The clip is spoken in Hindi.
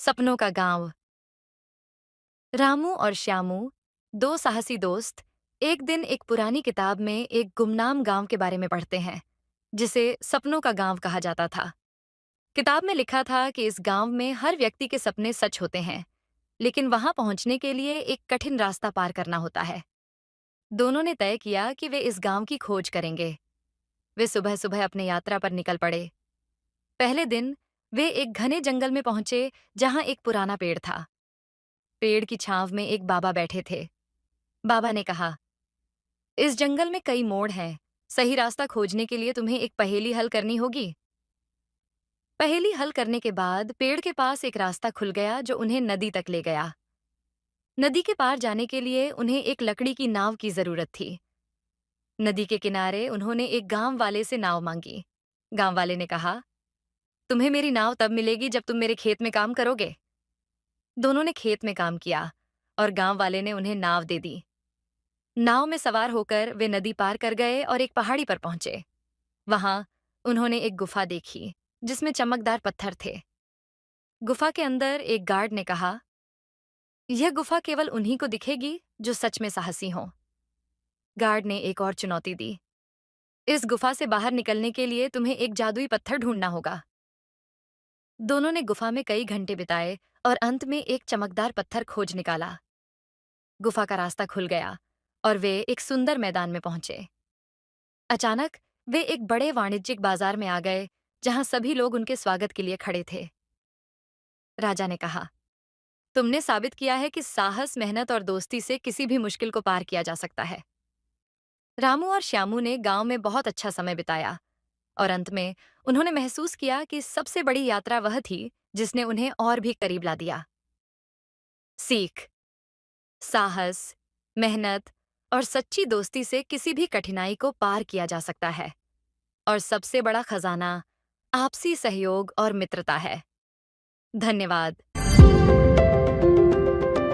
सपनों का गांव। रामू और श्यामू, दो साहसी दोस्त, एक दिन एक पुरानी किताब में एक गुमनाम गांव के बारे में पढ़ते हैं, जिसे सपनों का गांव कहा जाता था। किताब में लिखा था कि इस गांव में हर व्यक्ति के सपने सच होते हैं, लेकिन वहां पहुंचने के लिए एक कठिन रास्ता पार करना होता है। दोनों ने तय किया कि वे इस गांव की खोज करेंगे। वे सुबह सुबह अपने यात्रा पर निकल पड़े। पहले दिन वे एक घने जंगल में पहुंचे, जहां एक पुराना पेड़ था। पेड़ की छांव में एक बाबा बैठे थे। बाबा ने कहा, इस जंगल में कई मोड़ हैं। सही रास्ता खोजने के लिए तुम्हें एक पहेली हल करनी होगी। पहेली हल करने के बाद पेड़ के पास एक रास्ता खुल गया जो उन्हें नदी तक ले गया। नदी के पार जाने के लिए उन्हें एक लकड़ी की नाव की जरूरत थी। नदी के किनारे उन्होंने एक गांव वाले से नाव मांगी। गांव वाले ने कहा, तुम्हें मेरी नाव तब मिलेगी जब तुम मेरे खेत में काम करोगे। दोनों ने खेत में काम किया और गांव वाले ने उन्हें नाव दे दी। नाव में सवार होकर वे नदी पार कर गए और एक पहाड़ी पर पहुंचे। वहां उन्होंने एक गुफा देखी, जिसमें चमकदार पत्थर थे। गुफा के अंदर एक गार्ड ने कहा, यह गुफा केवल उन्हीं को दिखेगी जो सच में साहसी हों। गार्ड ने एक और चुनौती दी, इस गुफा से बाहर निकलने के लिए तुम्हें एक जादुई पत्थर ढूंढना होगा। दोनों ने गुफा में कई घंटे बिताए और अंत में एक चमकदार पत्थर खोज निकाला। गुफा का रास्ता खुल गया और वे एक सुंदर मैदान में पहुंचे। अचानक वे एक बड़े वाणिज्यिक बाजार में आ गए, जहां सभी लोग उनके स्वागत के लिए खड़े थे। राजा ने कहा, तुमने साबित किया है कि साहस, मेहनत और दोस्ती से किसी भी मुश्किल को पार किया जा सकता है। रामू और श्यामू ने गांव में बहुत अच्छा समय बिताया और अंत में उन्होंने महसूस किया कि सबसे बड़ी यात्रा वह थी जिसने उन्हें और भी करीब ला दिया। सीख: साहस, मेहनत और सच्ची दोस्ती से किसी भी कठिनाई को पार किया जा सकता है, और सबसे बड़ा खजाना आपसी सहयोग और मित्रता है। धन्यवाद।